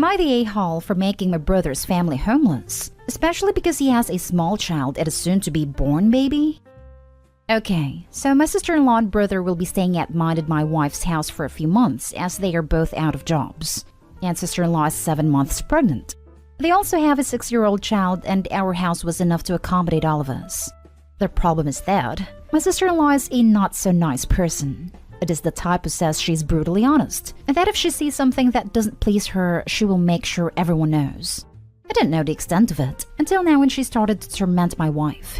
Am I the a-hole for making my brother's family homeless? Especially because he has a small child and a soon-to-be-born baby? Okay, so my sister-in-law and brother will be staying at mine and my wife's house for a few months as they are both out of jobs. And sister-in-law is 7 months pregnant. They also have a 6-year-old child and our house was enough to accommodate all of us. The problem is that my sister-in-law is a not-so-nice person. It is the type who says she's brutally honest, and that if she sees something that doesn't please her, she will make sure everyone knows. I didn't know the extent of it until now when she started to torment my wife.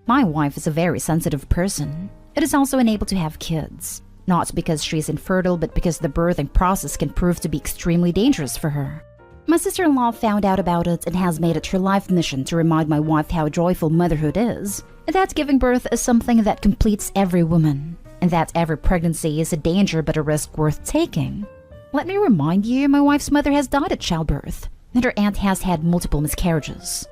My wife is a very sensitive person. It is also unable to have kids. Not because she's infertile, but because the birthing process can prove to be extremely dangerous for her. My sister-in-law found out about it and has made it her life mission to remind my wife how joyful motherhood is, and that giving birth is something that completes every woman, and that every pregnancy is a danger but a risk worth taking. Let me remind you, my wife's mother has died at childbirth, and her aunt has had multiple miscarriages.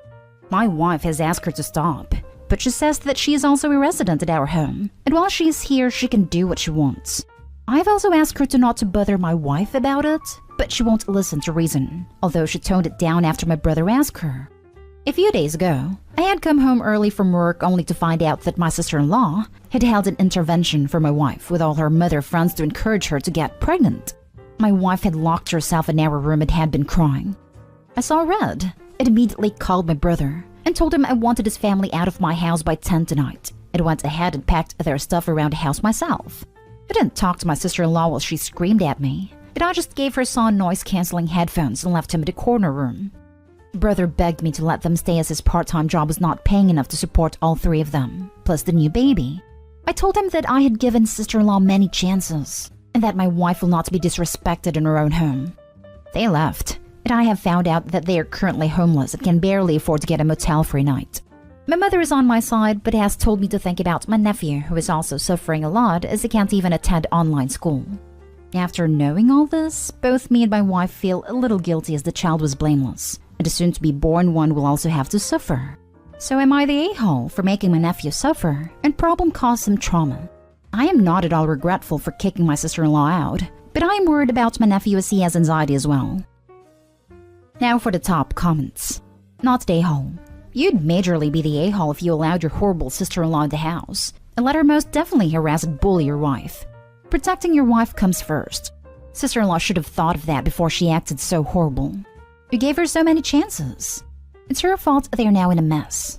My wife has asked her to stop, but she says that she is also a resident at our home, and while she is here, she can do what she wants. I've also asked her to not to bother my wife about it, but she won't listen to reason, although she toned it down after my brother asked her. A few days ago, I had come home early from work only to find out that my sister-in-law had held an intervention for my wife with all her mother friends to encourage her to get pregnant. My wife had locked herself in our room and had been crying. I saw red and immediately called my brother and told him I wanted his family out of my house by 10 tonight, and went ahead and packed their stuff around the house myself. I didn't talk to my sister-in-law while she screamed at me, but I just gave her son noise-canceling headphones and left him in the corner room. Brother begged me to let them stay as his part-time job was not paying enough to support all 3 of them, plus the new baby. I told him that I had given sister-in-law many chances, and that my wife will not be disrespected in her own home. They left, and I have found out that they are currently homeless and can barely afford to get a motel for a night. My mother is on my side, but has told me to think about my nephew, who is also suffering a lot as he can't even attend online school. After knowing all this, both me and my wife feel a little guilty as the child was blameless, and the soon-to-be-born one will also have to suffer. So am I the a-hole for making my nephew suffer and problem cause him trauma? I am not at all regretful for kicking my sister-in-law out, but I am worried about my nephew as he has anxiety as well. Now for the top comments. Not the a-hole. You'd majorly be the a-hole if you allowed your horrible sister-in-law in the house and let her most definitely harass and bully your wife. Protecting your wife comes first. Sister-in-law should have thought of that before she acted so horrible. You gave her so many chances. It's her fault they are now in a mess.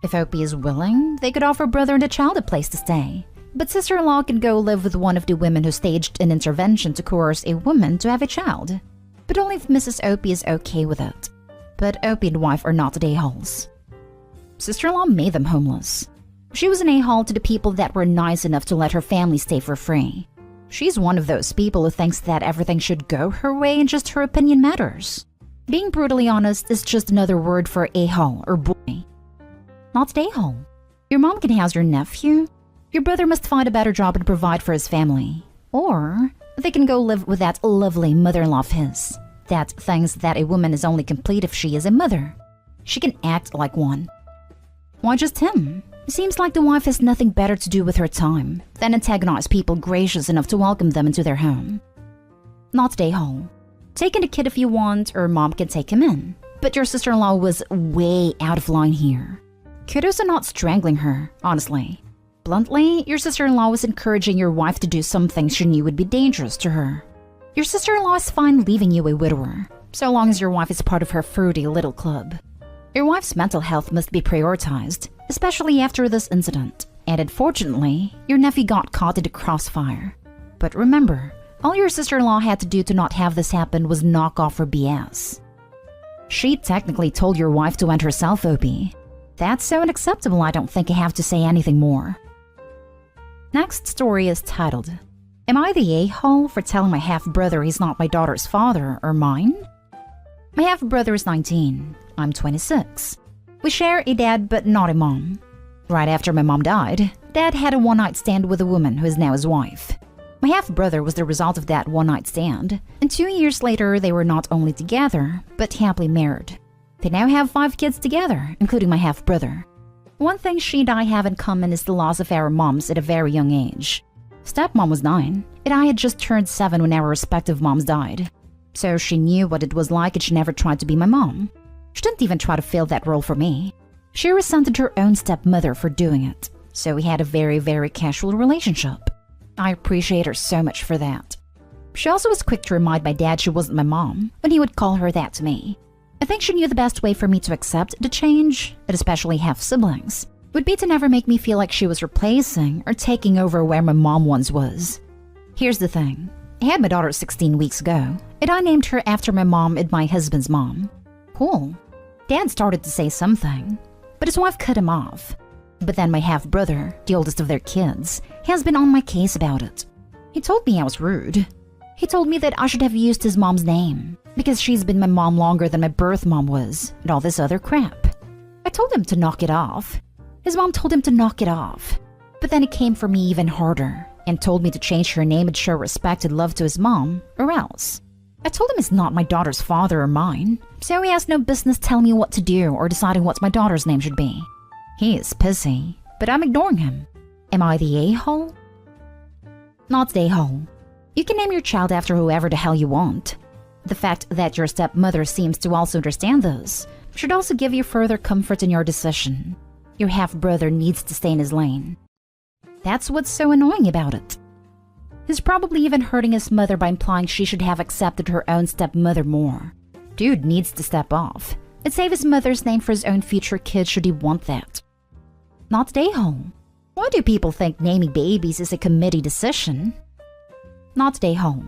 If Opie is willing, they could offer brother and the child a place to stay. But sister-in-law can go live with one of the women who staged an intervention to coerce a woman to have a child. But only if Mrs. Opie is okay with it. But Opie and wife are not a-holes. Sister-in-law made them homeless. She was an a-hole to the people that were nice enough to let her family stay for free. She's one of those people who thinks that everything should go her way and just her opinion matters. Being brutally honest is just another word for a-hole or boy. Not a-hole. Your mom can house your nephew. Your brother must find a better job and provide for his family. Or they can go live with that lovely mother-in-law of his that thinks that a woman is only complete if she is a mother. She can act like one. Why just him? It seems like the wife has nothing better to do with her time than antagonize people gracious enough to welcome them into their home. Not a-hole. Take in the kid if you want, or mom can take him in. But your sister-in-law was way out of line here. Kudos on not strangling her, honestly. Bluntly, your sister-in-law was encouraging your wife to do some things she knew would be dangerous to her. Your sister-in-law is fine leaving you a widower, so long as your wife is part of her fruity little club. Your wife's mental health must be prioritized, especially after this incident. And unfortunately, your nephew got caught in the crossfire. But remember, all your sister-in-law had to do to not have this happen was knock off her BS. She technically told your wife to end herself, Opie. That's so unacceptable I don't think I have to say anything more. Next story is titled, Am I the a-hole for telling my half-brother he's not my daughter's father or mine? My half-brother is 19. I'm 26. We share a dad but not a mom. Right after my mom died, Dad had a one-night stand with a woman who is now his wife. My half-brother was the result of that one-night stand, and 2 years later they were not only together, but happily married. They now have 5 kids together, including my half-brother. One thing she and I have in common is the loss of our moms at a very young age. Stepmom was 9, and I had just turned 7 when our respective moms died. So she knew what it was like and she never tried to be my mom. She didn't even try to fill that role for me. She resented her own stepmother for doing it. So we had a very, very casual relationship. I appreciate her so much for that. She also was quick to remind my dad she wasn't my mom when he would call her that to me. I think she knew the best way for me to accept the change, and especially have siblings, would be to never make me feel like she was replacing or taking over where my mom once was. Here's the thing. I had my daughter 16 weeks ago, and I named her after my mom and my husband's mom. Cool. Dad started to say something, but his wife cut him off. But then my half-brother, the oldest of their kids, has been on my case about it. He told me I was rude. He told me that I should have used his mom's name, because she's been my mom longer than my birth mom was, and all this other crap. I told him to knock it off. His mom told him to knock it off. But then it came for me even harder, and told me to change her name and show respect and love to his mom, or else. I told him he's not my daughter's father or mine, so he has no business telling me what to do or deciding what my daughter's name should be. He is pissy, but I'm ignoring him. Am I the a-hole? Not the a-hole. You can name your child after whoever the hell you want. The fact that your stepmother seems to also understand this should also give you further comfort in your decision. Your half-brother needs to stay in his lane. That's what's so annoying about it. He's probably even hurting his mother by implying she should have accepted her own stepmother more. Dude needs to step off and save his mother's name for his own future kid should he want that. Not the a-hole. Why do people think naming babies is a committee decision? Not the a-hole.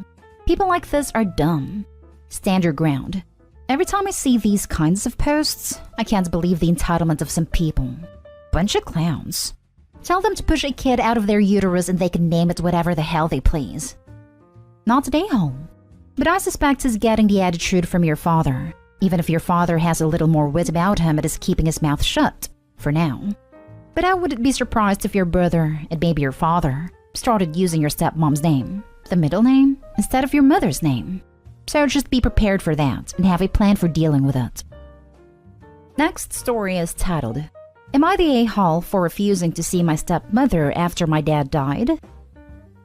People like this are dumb. Stand your ground. Every time I see these kinds of posts, I can't believe the entitlement of some people. Bunch of clowns. Tell them to push a kid out of their uterus and they can name it whatever the hell they please. Not the a-hole. But I suspect he's getting the attitude from your father. Even if your father has a little more wit about him, it is keeping his mouth shut. For now. But I wouldn't be surprised if your brother, and maybe your father, started using your stepmom's name, the middle name, instead of your mother's name. So just be prepared for that and have a plan for dealing with it. Next story is titled, Am I the a-hole for refusing to see my stepmother after my dad died?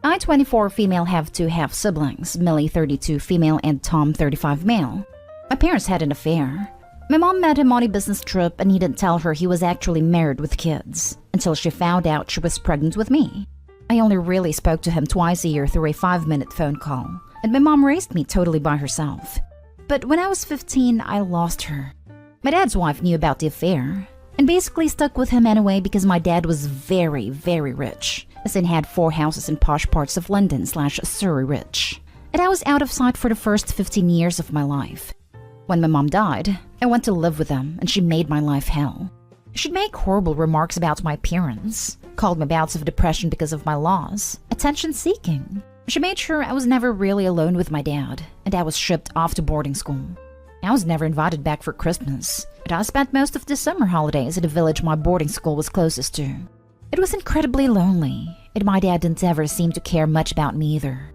I, 24 female, have two half-siblings, Millie, 32 female, and Tom, 35 male. My parents had an affair. My mom met him on a business trip and he didn't tell her he was actually married with kids, until she found out she was pregnant with me. I only really spoke to him twice a year through a 5-minute phone call, and my mom raised me totally by herself. But when I was 15, I lost her. My dad's wife knew about the affair, and basically stuck with him anyway because my dad was very, very rich, as in had 4 houses in posh parts of London/Surrey rich. And I was out of sight for the first 15 years of my life. When my mom died, I went to live with them and she made my life hell. She'd make horrible remarks about my appearance, called my bouts of depression because of my loss, attention-seeking. She made sure I was never really alone with my dad, and I was shipped off to boarding school. I was never invited back for Christmas, but I spent most of the summer holidays at a village my boarding school was closest to. It was incredibly lonely, and my dad didn't ever seem to care much about me either.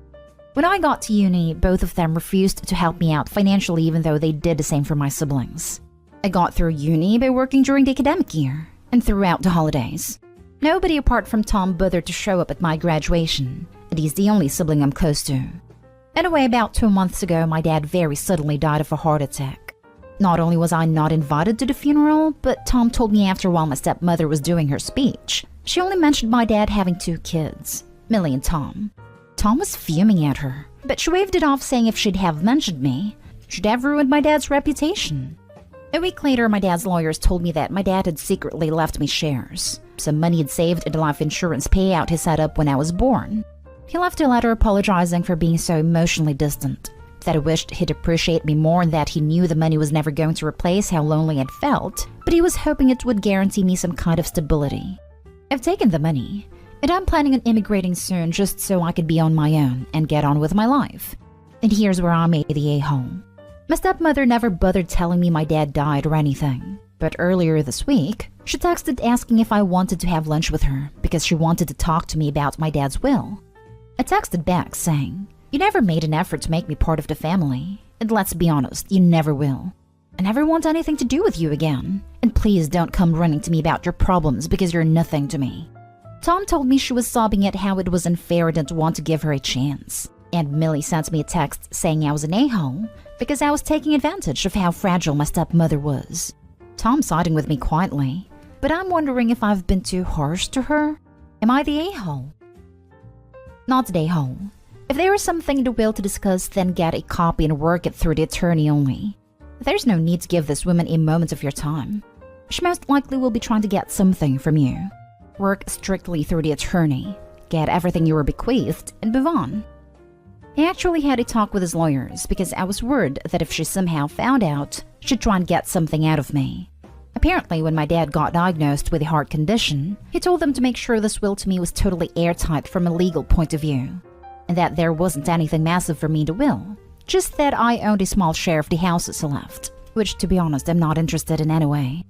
When I got to uni, both of them refused to help me out financially even though they did the same for my siblings. I got through uni by working during the academic year, and throughout the holidays. Nobody apart from Tom bothered to show up at my graduation, and he's the only sibling I'm close to. Anyway, about 2 months ago, my dad very suddenly died of a heart attack. Not only was I not invited to the funeral, but Tom told me after while my stepmother was doing her speech, she only mentioned my dad having 2 kids, Millie and Tom. Tom was fuming at her, but she waved it off saying if she'd have mentioned me, she'd have ruined my dad's reputation. A week later, my dad's lawyers told me that my dad had secretly left me shares, some money he'd saved in the life insurance payout he set up when I was born. He left a letter apologizing for being so emotionally distant, that I wished he'd appreciate me more and that he knew the money was never going to replace how lonely I'd felt, but he was hoping it would guarantee me some kind of stability. I've taken the money, and I'm planning on immigrating soon just so I could be on my own and get on with my life. And here's where I'm the a-hole. My stepmother never bothered telling me my dad died or anything, but earlier this week, she texted asking if I wanted to have lunch with her because she wanted to talk to me about my dad's will. I texted back saying, "You never made an effort to make me part of the family, and let's be honest, you never will. I never want anything to do with you again, and please don't come running to me about your problems because you're nothing to me." Tom told me she was sobbing at how it was unfair and didn't want to give her a chance. And Millie sent me a text saying I was an a-hole because I was taking advantage of how fragile my stepmother was. Tom's siding with me quietly, but I'm wondering if I've been too harsh to her. Am I the a-hole? Not the a-hole. If there is something in the will to discuss, then get a copy and work it through the attorney only. There's no need to give this woman a moment of your time. She most likely will be trying to get something from you. Work strictly through the attorney, get everything you were bequeathed, and move on. He actually had a talk with his lawyers because I was worried that if she somehow found out, she'd try and get something out of me. Apparently, when my dad got diagnosed with a heart condition, he told them to make sure this will to me was totally airtight from a legal point of view, and that there wasn't anything massive for me in the will, just that I owned a small share of the houses left, which, to be honest, I'm not interested in anyway.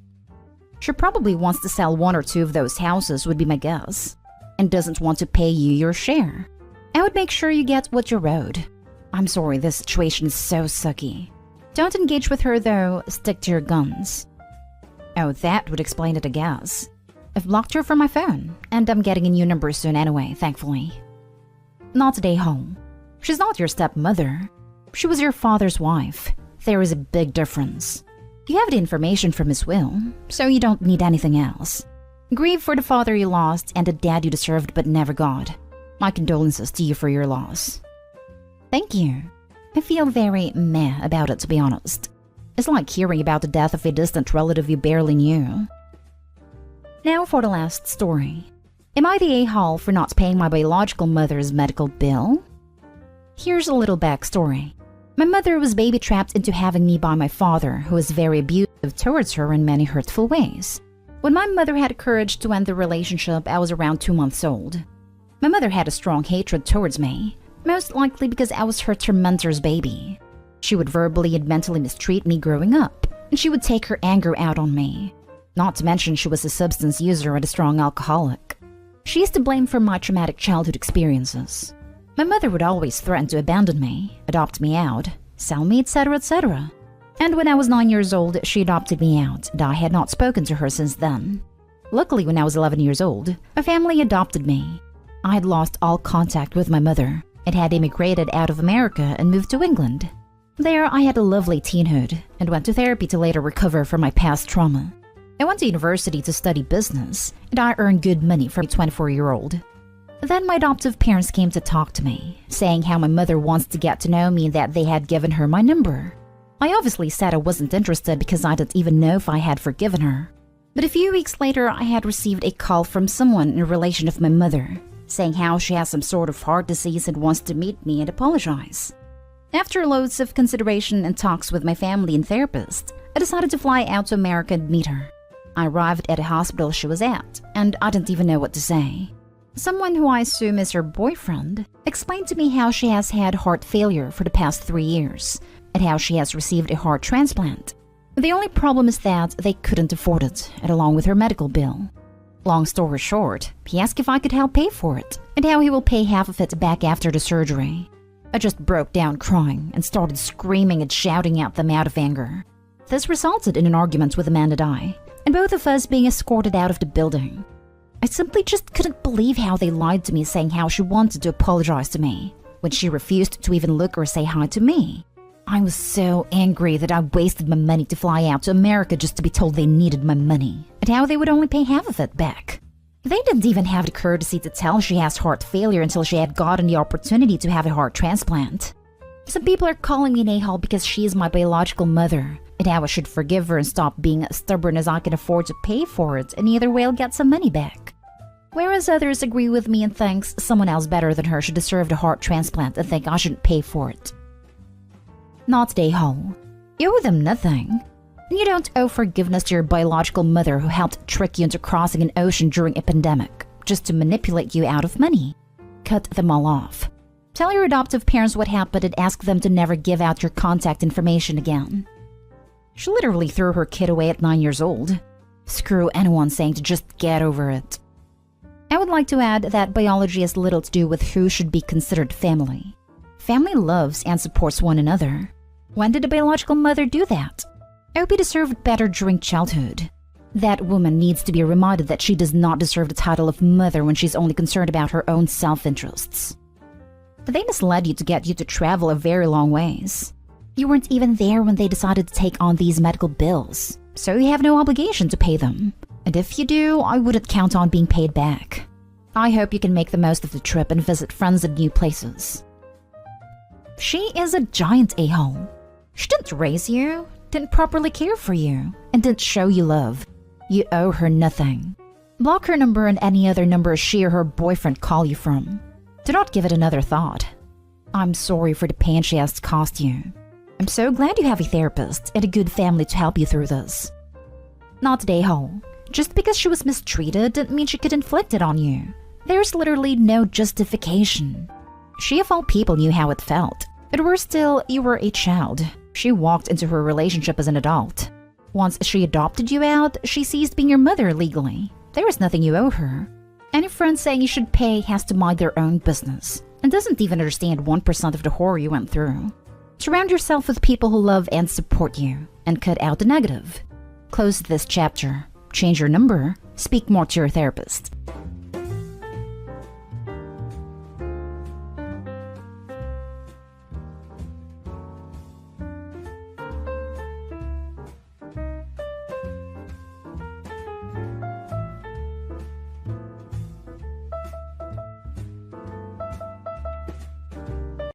She probably wants to sell 1 or 2 of those houses, would be my guess, and doesn't want to pay you your share. I would make sure you get what you're owed. I'm sorry, this situation is so sucky. Don't engage with her though, stick to your guns. Oh, that would explain it, I guess. I've blocked her from my phone, and I'm getting a new number soon anyway, thankfully. Not today home. She's not your stepmother. She was your father's wife. There is a big difference. You have the information from his will, so you don't need anything else. Grieve for the father you lost and the dad you deserved but never got. My condolences to you for your loss. Thank you. I feel very meh about it, to be honest. It's like hearing about the death of a distant relative you barely knew. Now for the last story. Am I the a-hole for not paying my biological mother's medical bill? Here's a little backstory. My mother was baby-trapped into having me by my father, who was very abusive towards her in many hurtful ways. When my mother had the courage to end the relationship, I was around 2 months old. My mother had a strong hatred towards me, most likely because I was her tormentor's baby. She would verbally and mentally mistreat me growing up, and she would take her anger out on me. Not to mention she was a substance user and a strong alcoholic. She is to blame for my traumatic childhood experiences. My mother would always threaten to abandon me, adopt me out, sell me, etc., etc. And when I was 9 years old, she adopted me out, and I had not spoken to her since then. Luckily, when I was 11 years old, my family adopted me. I had lost all contact with my mother and had immigrated out of America and moved to England. There, I had a lovely teenhood and went to therapy to later recover from my past trauma. I went to university to study business, and I earned good money for a 24-year-old. Then my adoptive parents came to talk to me, saying how my mother wants to get to know me and that they had given her my number. I obviously said I wasn't interested because I didn't even know if I had forgiven her. But a few weeks later, I had received a call from someone in a relation of my mother, saying how she has some sort of heart disease and wants to meet me and apologize. After loads of consideration and talks with my family and therapist, I decided to fly out to America and meet her. I arrived at a hospital she was at, and I didn't even know what to say. Someone who I assume is her boyfriend explained to me how she has had heart failure for the past 3 years and how she has received a heart transplant. The only problem is that they couldn't afford it, and along with her medical bill. Long story short, he asked if I could help pay for it and how he will pay half of it back after the surgery. I just broke down crying and started screaming and shouting at them out of anger. This resulted in an argument with Amanda and I, and both of us being escorted out of the building. I simply just couldn't believe how they lied to me, saying how she wanted to apologize to me when she refused to even look or say hi to me. I was so angry that I wasted my money to fly out to America just to be told they needed my money and how they would only pay half of it back. They didn't even have the courtesy to tell she has heart failure until she had gotten the opportunity to have a heart transplant. Some people are calling me an a-hole because she is my biological mother, and how I should forgive her and stop being as stubborn as I can afford to pay for it, and either way I'll get some money back. Whereas others agree with me and thinks someone else better than her should deserve the heart transplant and think I shouldn't pay for it. Not the a-hole. You owe them nothing. And you don't owe forgiveness to your biological mother who helped trick you into crossing an ocean during a pandemic, just to manipulate you out of money. Cut them all off. Tell your adoptive parents what happened and ask them to never give out your contact information again. She literally threw her kid away at 9 years old. Screw anyone saying to just get over it. I would like to add that biology has little to do with who should be considered family. Family loves and supports one another. When did a biological mother do that? Opie deserved better during childhood. That woman needs to be reminded that she does not deserve the title of mother when she's only concerned about her own self-interests. They misled you to get you to travel a very long ways. You weren't even there when they decided to take on these medical bills, so you have no obligation to pay them. And if you do, I wouldn't count on being paid back. I hope you can make the most of the trip and visit friends in new places. She is a giant a-hole. She didn't raise you, didn't properly care for you, and didn't show you love. You owe her nothing. Block her number and any other number she or her boyfriend call you from. Do not give it another thought. I'm sorry for the pain she has caused you. I'm so glad you have a therapist and a good family to help you through this. Not the a-hole. Just because she was mistreated didn't mean she could inflict it on you. There's literally no justification. She of all people knew how it felt. But worse still, you were a child. She walked into her relationship as an adult. Once she adopted you out, she ceased being your mother legally. There is nothing you owe her. Any friend saying you should pay has to mind their own business and doesn't even understand 1% of the horror you went through. Surround yourself with people who love and support you and cut out the negative. Close this chapter. Change your number. Speak more to your therapist.